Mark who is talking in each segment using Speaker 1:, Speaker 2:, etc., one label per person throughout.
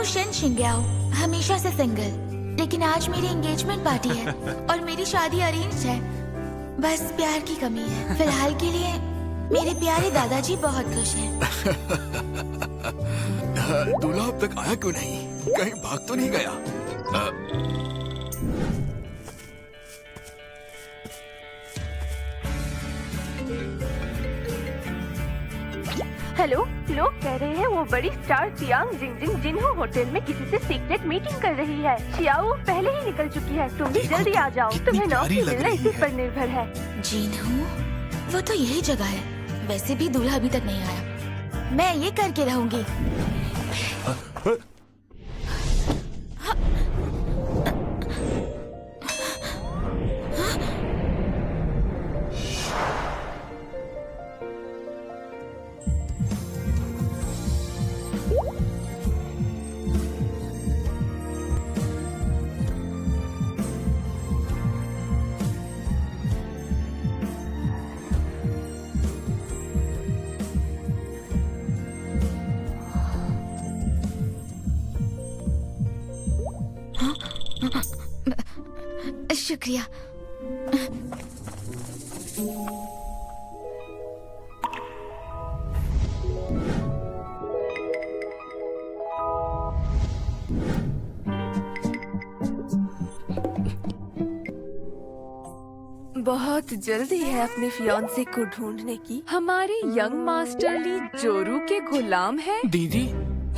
Speaker 1: Shane शिंग्याओ, हमेशा से single, लेकिन आज मेरी एंगेजमेंट पार्टी है और मेरी शादी अरेंज है। बस प्यार की कमी है। फिलहाल के लिए मेरे प्यारे दादाजी बहुत खुश हैं।
Speaker 2: दूल्हा अब तक आया क्यों नहीं? कहीं भाग तो नहीं गया?
Speaker 3: हेलो, लोग कह रहे हैं वो बड़ी स्टार सियांग जिंगजिंग जिन्हो होटल में किसी से सीक्रेट मीटिंग कर रही है। शियाओ पहले ही निकल चुकी है, तुम भी जल्दी आ जाओ। तुम्हें नौकरी मिलना इसी पर निर्भर है।
Speaker 1: जिन्हो, वो तो यही जगह है। वैसे भी दूल्हा अभी तक नहीं आया। मैं ये करके रहूंगी। शुक्रिया।
Speaker 3: बहुत जल्दी है अपने फियांसे को ढूंढने की। हमारे यंग मास्टर ली जोरू के गुलाम है।
Speaker 4: दीदी,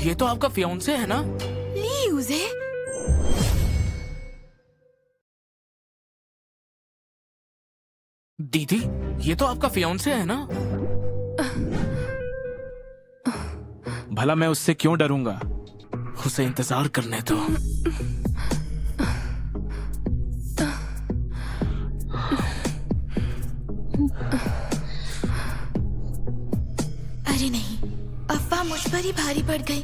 Speaker 4: ये तो आपका फियांसे है ना?
Speaker 1: ली यूजे?
Speaker 4: दीदी, ये तो आपका फियांसे है ना? भला मैं उससे क्यों डरूंगा? उसे इंतजार करने दो।
Speaker 1: अरे नहीं, अफवाह मुझ पर ही भारी पड़ गई।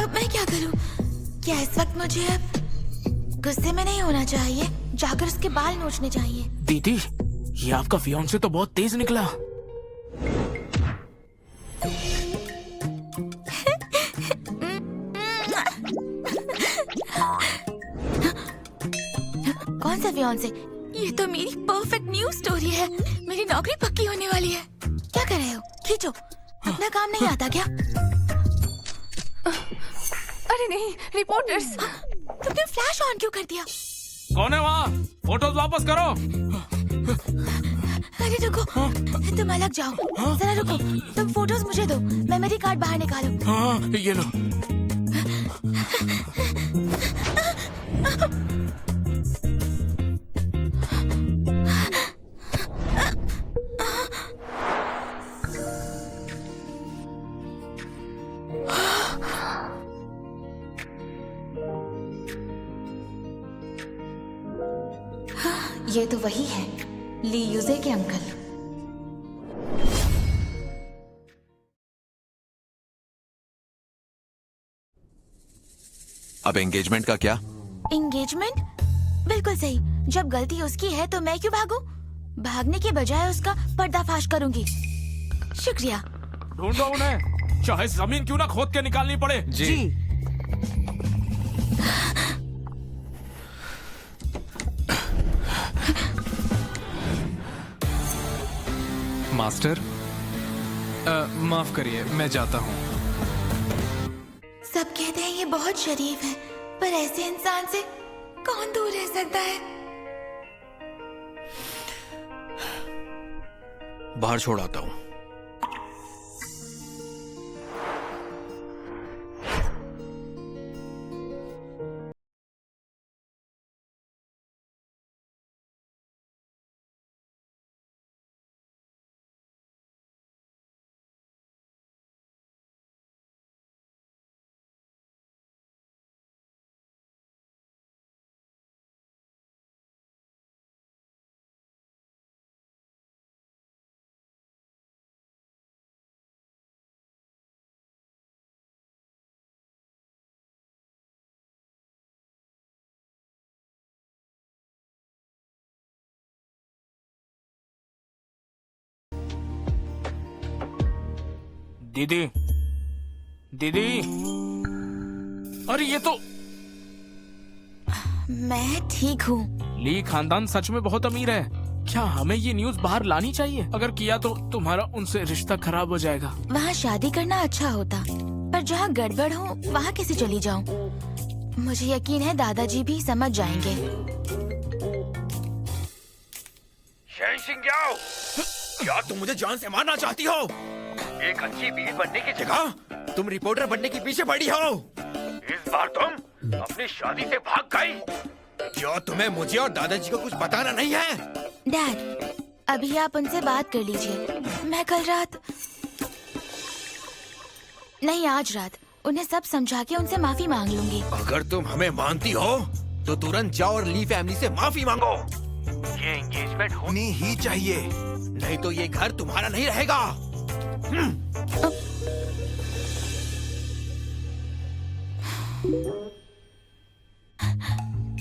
Speaker 1: अब मैं क्या करूं? क्या इस वक्त मुझे अब गुस्से में नहीं होना चाहिए? जाकर उसके बाल नोचने चाहिए।
Speaker 4: दीदी, ये आपका फियांसे तो बहुत तेज निकला।
Speaker 1: कौन सा फियांसे? ये तो मेरी परफेक्ट न्यूज स्टोरी है। मेरी नौकरी पक्की होने वाली है। क्या कर रहे हो? खींचो। अपना काम नहीं आता क्या?
Speaker 3: अरे नहीं, रिपोर्टर्स।
Speaker 1: तुमने फ्लैश ऑन क्यों कर दिया?
Speaker 4: कौन है वहाँ? फोटोज वापस करो।
Speaker 1: अरे रुको, तुम अलग जाओ। जरा रुको, तुम फोटोज मुझे दो। मेमोरी कार्ड बाहर निकालो।
Speaker 4: हाँ, ये लो।
Speaker 1: ये तो वही है, ली यूजे के अंकल।
Speaker 2: अब एंगेजमेंट का क्या?
Speaker 1: एंगेजमेंट? बिल्कुल सही। जब गलती उसकी है तो मैं क्यों भागूं? भागने के बजाय उसका पर्दाफाश करूंगी। शुक्रिया।
Speaker 4: ढूंढो उन्हें, चाहे जमीन क्यों ना खोद के निकालनी पड़े।
Speaker 5: जी। मास्टर, माफ करिए, मैं जाता हूँ।
Speaker 1: सब कहते हैं ये बहुत शरीफ है, पर ऐसे इंसान से कौन दूर रह सकता है?
Speaker 2: बाहर छोड़ आता हूँ।
Speaker 4: दीदी, दीदी, अरे ये तो
Speaker 1: मैं ठीक हूँ।
Speaker 4: ली खानदान सच में बहुत अमीर है। क्या हमें ये न्यूज़ बाहर लानी चाहिए? अगर किया तो तुम्हारा उनसे रिश्ता खराब हो जाएगा।
Speaker 1: वहाँ शादी करना अच्छा होता, पर जहाँ गड़बड़ हो वहाँ कैसे चली जाऊँ? मुझे यकीन है दादाजी भी समझ जाएंगे।
Speaker 2: शेन सिंह, क्या तुम मुझे जान से मारना चाहती हो? एक अच्छी बीवी बनने की जगह तुम रिपोर्टर बनने के पीछे पड़ी हो। इस बार तुम अपनी शादी से भाग गई। क्या तुम्हें मुझे और दादाजी को कुछ बताना नहीं है?
Speaker 1: डैड, अभी आप उनसे बात कर लीजिए। मैं कल रात नहीं, आज रात उन्हें सब समझा के उनसे माफी मांग लूंगी।
Speaker 2: अगर तुम हमें मानती हो तो तुरंत जाओ और ली फैमिली से माफी मांगो। ये एंगेजमेंट होनी ही चाहिए, नहीं तो ये घर तुम्हारा नहीं रहेगा।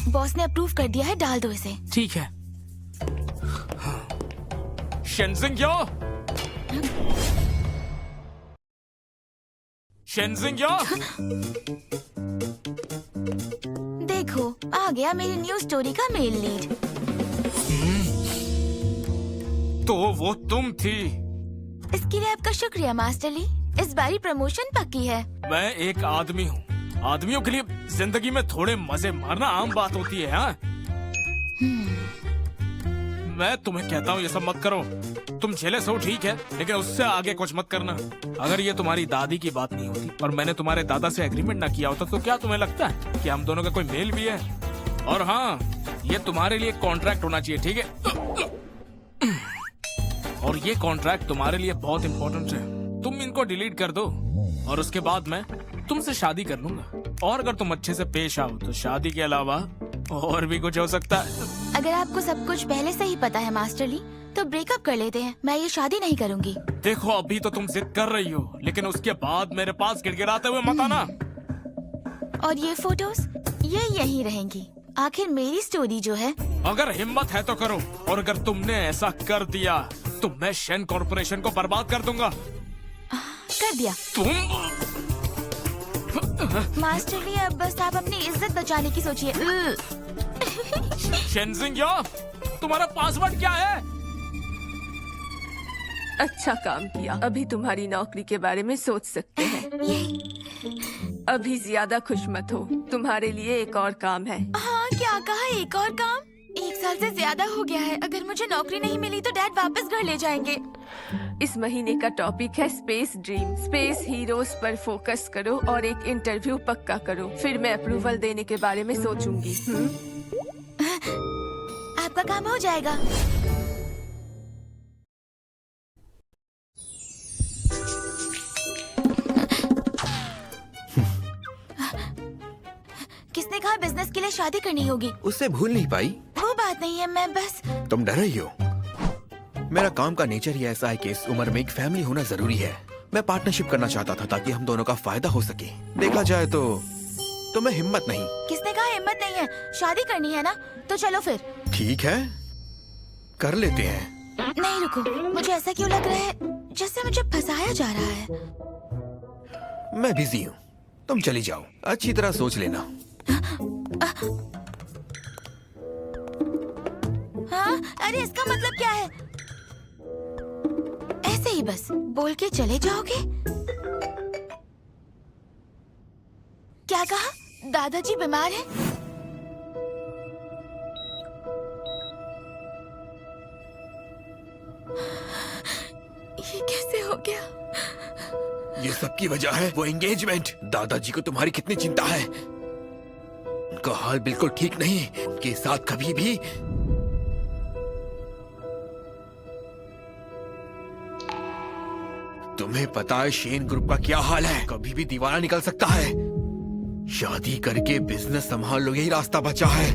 Speaker 1: बॉस ने अप्रूव कर दिया है, डाल दो इसे।
Speaker 4: ठीक है। शेनजिंग यो, शेनजिंग यो,
Speaker 1: देखो आ गया मेरी न्यूज स्टोरी का मेल लीड।
Speaker 4: तो वो तुम थी।
Speaker 1: इसके लिए आपका शुक्रिया मास्टर ली। इस बारी प्रमोशन पक्की है।
Speaker 4: मैं एक आदमी हूँ। आदमियों के लिए जिंदगी में थोड़े मजे मारना आम बात होती है। हाँ, मैं तुम्हें कहता हूँ ये सब मत करो। तुम जेलस हो ठीक है, लेकिन उससे आगे कुछ मत करना। अगर ये तुम्हारी दादी की बात नहीं होती और मैंने तुम्हारे दादा से एग्रीमेंट ना किया होता तो क्या तुम्हें लगता है कि हम दोनों का कोई मेल भी है? और हाँ, ये तुम्हारे लिए कॉन्ट्रैक्ट होना चाहिए, ठीक है? और ये कॉन्ट्रैक्ट तुम्हारे लिए बहुत इम्पोर्टेंट है। तुम इनको डिलीट कर दो और उसके बाद मैं तुमसे शादी कर लूंगा। और अगर तुम अच्छे से पेश आओ तो शादी के अलावा और भी कुछ हो सकता है।
Speaker 1: अगर आपको सब कुछ पहले से ही पता है मास्टर ली, तो ब्रेकअप कर लेते हैं। मैं ये शादी नहीं करूंगी।
Speaker 4: देखो अभी तो तुम जिद कर रही हो, लेकिन उसके बाद मेरे पास गिड़गिड़ाते हुए मत आना।
Speaker 1: और ये फोटोज ये यहीं रहेंगी। आखिर मेरी स्टोरी जो है।
Speaker 4: अगर हिम्मत है तो करो, और अगर तुमने ऐसा कर दिया तो मैं शेन कॉर्पोरेशन को बर्बाद कर दूंगा।
Speaker 1: कर दिया
Speaker 4: तुम
Speaker 1: मास्टर ली, अब बस आप अपनी इज्जत बचाने की सोचिए।
Speaker 4: शेनजिंग यो, तुम्हारा पासवर्ड क्या है?
Speaker 3: अच्छा काम किया। अभी तुम्हारी नौकरी के बारे में सोच सकते हैं।
Speaker 1: ये
Speaker 3: अभी ज्यादा खुश मत हो, तुम्हारे लिए एक और काम है।
Speaker 1: हाँ, क्या कहा? एक और काम? 1 साल से ज्यादा हो गया है। अगर मुझे नौकरी नहीं मिली तो डैड वापस घर ले जाएंगे।
Speaker 3: इस महीने का टॉपिक है स्पेस ड्रीम। स्पेस हीरोज पर फोकस करो और एक इंटरव्यू पक्का करो, फिर मैं अप्रूवल देने के बारे में सोचूंगी।
Speaker 1: आपका काम हो जाएगा। किसने कहा बिजनेस के लिए शादी करनी होगी?
Speaker 2: उससे भूल नहीं पाई।
Speaker 1: वो बात नहीं है, मैं बस
Speaker 2: तुम डर रही हो। मेरा काम का नेचर ही ऐसा है कि इस उम्र में एक फैमिली होना जरूरी है। मैं पार्टनरशिप करना चाहता था ताकि हम दोनों का फायदा हो सके। देखा जाए तो तुम्हें हिम्मत नहीं।
Speaker 1: किसने कहा हिम्मत नहीं है? शादी करनी है ना, तो चलो फिर।
Speaker 2: ठीक है, कर लेते हैं।
Speaker 1: नहीं रुको, मुझे ऐसा क्यों लग रहा है जैसे मुझे फंसाया जा रहा है।
Speaker 2: मैं बिजी हूँ, तुम चली जाओ। अच्छी तरह सोच लेना।
Speaker 1: हाँ, अरे इसका मतलब क्या है? ऐसे ही बस बोल के चले जाओगे? क्या कहा? दादाजी बीमार है? ये कैसे हो गया?
Speaker 2: ये सबकी वजह है वो एंगेजमेंट। दादाजी को तुम्हारी कितनी चिंता है। उनका हाल बिल्कुल ठीक नहीं। उनके साथ कभी भी तुम्हें पता है शेन ग्रुप का क्या हाल है। कभी भी दीवाना निकल सकता है। शादी करके बिजनेस संभाल लो, यही रास्ता बचा है।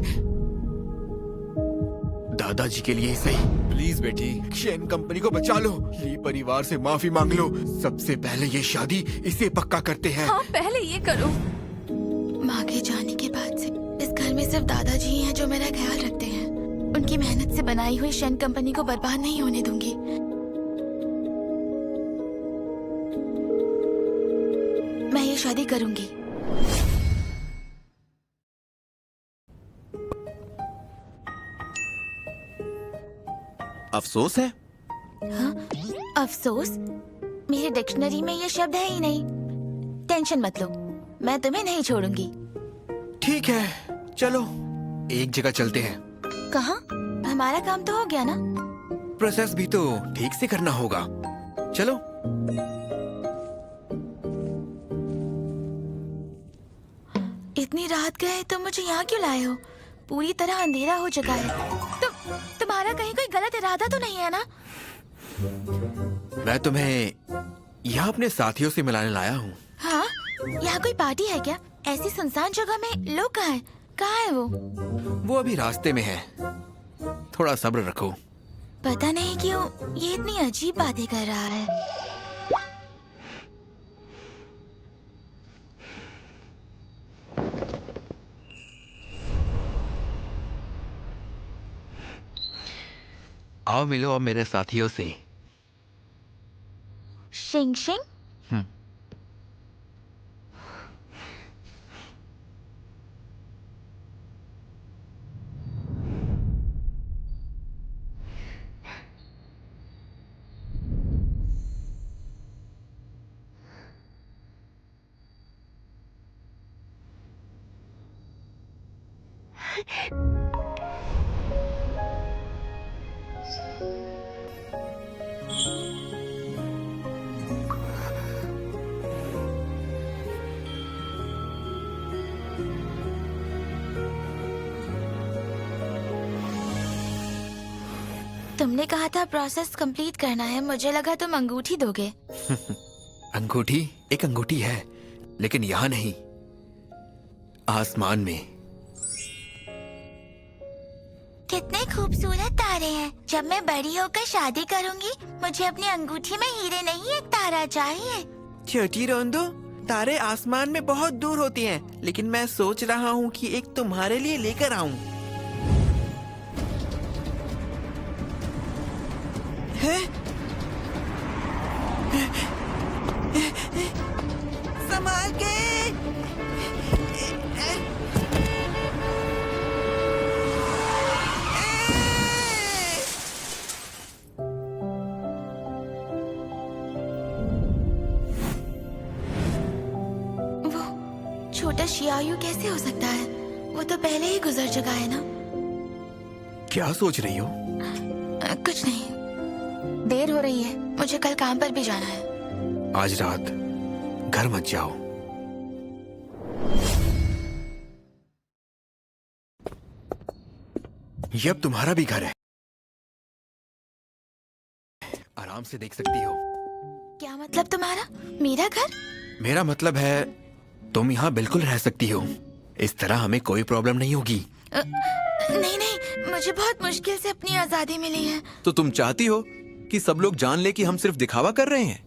Speaker 2: दादाजी के लिए ही सही। प्लीज बेटी, शेन कंपनी को बचा लो। ली परिवार से माफी मांग लो। सबसे पहले ये शादी इसे पक्का करते हैं।
Speaker 3: हाँ, पहले ये करो।
Speaker 1: माँ के जाने के बाद से इस घर में सिर्फ दादाजी ही हैं जो मेरा ख्याल रखते हैं। उनकी मेहनत से बनाई हुई शेन कंपनी को बर्बाद नहीं होने दूंगी। मैं ये शादी करूंगी।
Speaker 2: अफसोस है?
Speaker 1: अफसोस? मेरी डिक्शनरी में ये शब्द है ही नहीं। टेंशन मत लो, मैं तुम्हें नहीं छोड़ूंगी।
Speaker 2: ठीक है, चलो एक जगह चलते हैं।
Speaker 1: कहाँ? हमारा काम तो हो गया ना।
Speaker 2: प्रोसेस भी तो ठीक से करना होगा। चलो।
Speaker 1: इतनी रात गए तुम मुझे यहाँ क्यों लाए हो? पूरी तरह अंधेरा हो चुका है। तुम्हारा कहीं कोई गलत इरादा तो नहीं है ना?
Speaker 2: मैं तुम्हें यहाँ अपने साथियों से मिलाने लाया हूँ।
Speaker 1: हाँ? यहाँ कोई पार्टी है क्या? ऐसी सुनसान जगह में लोग कहाँ हैं? कहाँ है वो
Speaker 2: अभी रास्ते में है, थोड़ा सब्र रखो।
Speaker 1: पता नहीं क्यों ये इतनी अजीब बातें कर रहा है।
Speaker 2: आओ मिलो अब मेरे साथियों से।
Speaker 1: शिंग शिंग? तुमने कहा था प्रोसेस कंप्लीट करना है, मुझे लगा तुम अंगूठी दोगे।
Speaker 2: अंगूठी? एक अंगूठी है, लेकिन यहाँ नहीं, आसमान में।
Speaker 1: कितने खूबसूरत तारे हैं। जब मैं बड़ी होकर शादी करूंगी मुझे अपनी अंगूठी में हीरे नहीं एक तारा चाहिए।
Speaker 2: छोटी रोंदो, तारे आसमान में बहुत दूर होती हैं, लेकिन मैं सोच रहा हूँ कि एक तुम्हारे लिए लेकर आऊं। है? संभाल के।
Speaker 1: वो छोटा शियायू कैसे हो सकता है? वो तो पहले ही गुजर चुका है ना।
Speaker 2: क्या सोच रही हो?
Speaker 1: कुछ नहीं, देर हो रही है, मुझे कल काम पर भी जाना है।
Speaker 2: आज रात घर मत जाओ। ये अब तुम्हारा भी घर है, आराम से देख सकती हो।
Speaker 1: क्या मतलब तुम्हारा? मेरा घर?
Speaker 2: मेरा मतलब है तुम यहाँ बिल्कुल रह सकती हो, इस तरह हमें कोई प्रॉब्लम नहीं होगी।
Speaker 1: नहीं नहीं, मुझे बहुत मुश्किल से अपनी आजादी मिली है।
Speaker 6: तो तुम चाहती हो कि सब लोग जान ले कि हम सिर्फ दिखावा कर रहे हैं?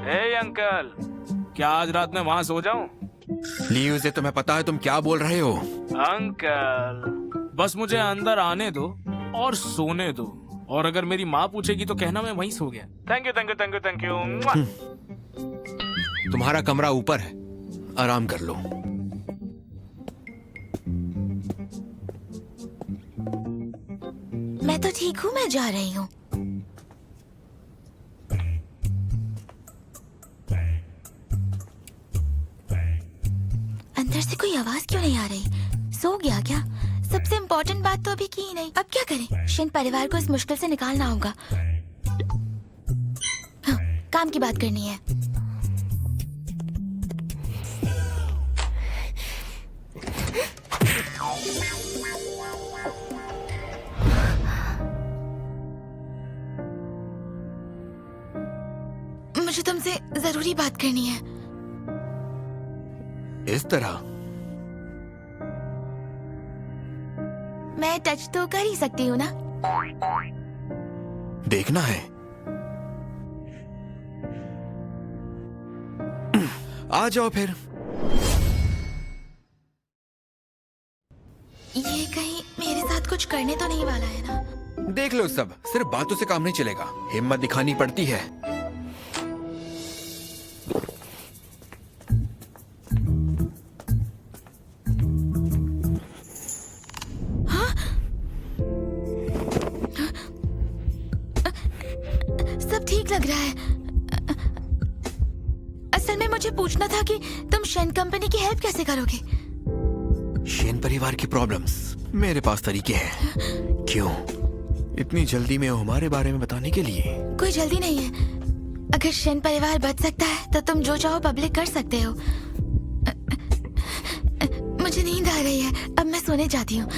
Speaker 4: हे अंकल, क्या आज रात में वहाँ सो जाऊं?
Speaker 2: लियो से तुम्हें पता है तुम क्या बोल रहे हो?
Speaker 4: अंकल, बस मुझे अंदर आने दो और सोने दो, और अगर मेरी माँ पूछेगी तो कहना मैं वहीं सो गया। Thank you thank you thank you thank you.
Speaker 2: तुम्हारा कमरा ऊपर है, आराम कर लो।
Speaker 1: मैं तो ठीक हूँ, मैं जा रही हूँ। अंदर से कोई आवाज क्यों नहीं आ रही? सो गया क्या? सबसे इम्पोर्टेंट बात तो अभी की ही नहीं। अब क्या करें? शिन परिवार को इस मुश्किल से निकालना होगा। हाँ, काम की बात करनी है। मुझे तुमसे जरूरी बात करनी है।
Speaker 2: इस तरह
Speaker 1: मैं टच तो कर ही सकती हूँ ना?
Speaker 2: देखना है। आ जाओ फिर।
Speaker 1: ये कहीं मेरे साथ कुछ करने तो नहीं वाला है ना?
Speaker 2: देख लो, सब सिर्फ बातों से काम नहीं चलेगा, हिम्मत दिखानी पड़ती है।
Speaker 1: असल में मुझे पूछना था कि तुम शेन कंपनी की हेल्प कैसे करोगे।
Speaker 6: शेन परिवार की प्रॉब्लम्स, मेरे पास तरीके हैं। क्यों इतनी जल्दी में हो हमारे बारे में बताने के लिए?
Speaker 1: कोई जल्दी नहीं है। अगर शेन परिवार बच सकता है तो तुम जो चाहो पब्लिक कर सकते हो। मुझे नींद आ रही है, अब मैं सोने जाती हूँ।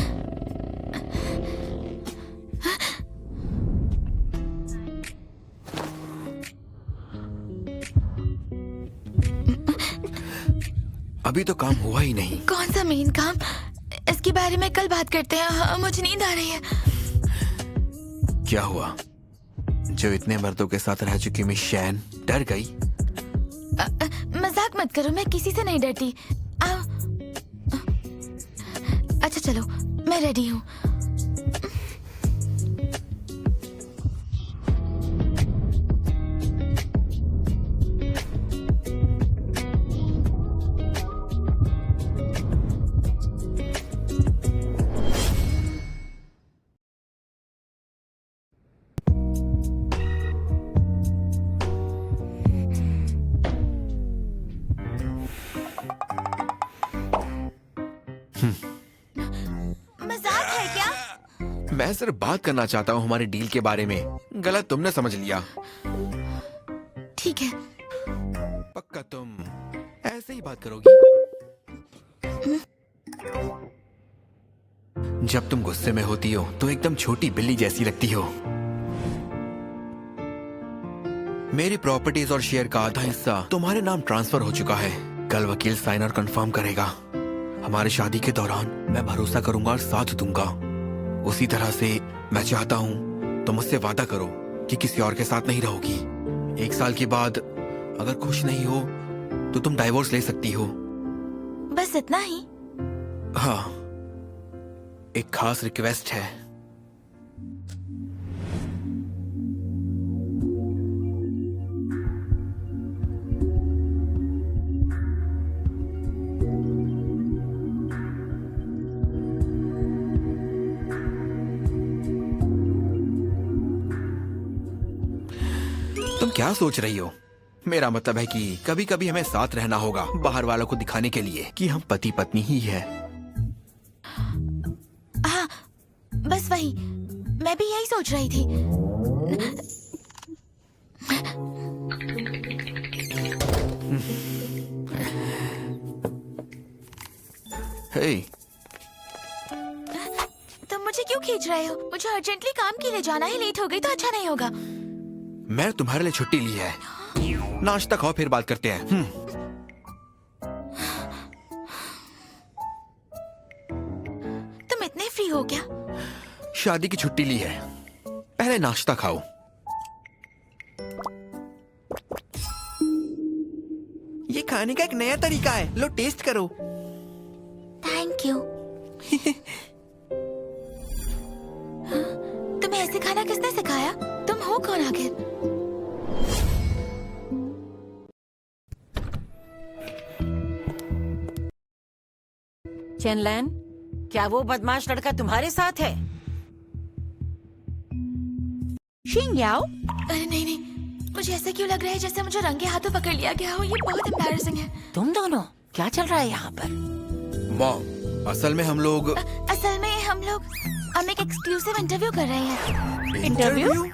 Speaker 6: अभी तो काम हुआ ही नहीं।
Speaker 1: कौन सा मेन काम? इसके बारे में कल बात करते हैं। हाँ, मुझे नींद आ रही है।
Speaker 6: क्या हुआ? जो इतने मर्दों के साथ रह चुकी मिस शैन डर गई?
Speaker 1: मजाक मत करो, मैं किसी से नहीं डरती। आओ। अच्छा चलो, मैं रेडी हूँ। मजाक है क्या?
Speaker 6: मैं सिर्फ बात करना चाहता हूँ हमारे डील के बारे में। गलत तुमने समझ लिया।
Speaker 1: ठीक है।
Speaker 6: पक्का तुम ऐसे ही बात करोगी? जब तुम गुस्से में होती हो तो एकदम छोटी बिल्ली जैसी लगती हो। मेरी प्रॉपर्टीज और शेयर का आधा हिस्सा तुम्हारे नाम ट्रांसफर हो चुका है। कल वकील साइन और कंफर्म करेगा। हमारी शादी के दौरान मैं भरोसा करूंगा और साथ दूंगा। उसी तरह से मैं चाहता हूँ तुम मुझसे वादा करो कि किसी और के साथ नहीं रहोगी। 1 साल के बाद अगर खुश नहीं हो तो तुम डाइवोर्स ले सकती हो।
Speaker 1: बस इतना ही?
Speaker 6: हाँ, एक खास रिक्वेस्ट है। तुम क्या सोच रही हो? मेरा मतलब है कि कभी कभी हमें साथ रहना होगा, बाहर वालों को दिखाने के लिए कि हम पति पत्नी ही है।
Speaker 1: हाँ, बस वही। मैं भी यही सोच रही थी।
Speaker 6: हे,
Speaker 1: तुम मुझे क्यों खींच रहे हो? मुझे अर्जेंटली काम के लिए जाना है, लेट हो गई तो अच्छा नहीं होगा।
Speaker 6: मैं तुम्हारे लिए छुट्टी ली है। नाश्ता खाओ फिर बात करते हैं।
Speaker 1: तुम इतने फ्री हो क्या?
Speaker 6: शादी की छुट्टी ली है, पहले नाश्ता खाओ। ये खाने का एक नया तरीका है, लो टेस्ट करो।
Speaker 1: Thank you. तुम्हें ऐसे खाना किसने सिखाया? तुम हो कौन आखिर?
Speaker 7: चेनलैन, क्या वो बदमाश लड़का तुम्हारे साथ है? शिंग्याओ,
Speaker 1: अरे नहीं नहीं, मुझे ऐसा क्यों लग रहा है जैसे मुझे रंगे हाथों पकड़ लिया गया हो। ये बहुत एम्बैरेसिंग है।
Speaker 7: तुम दोनों क्या चल रहा है यहाँ पर?
Speaker 6: मॉम, असल में हम लोग
Speaker 1: हम एक एक्सक्लूसिव इंटरव्यू कर रहे हैं।
Speaker 7: इंटरव्यू?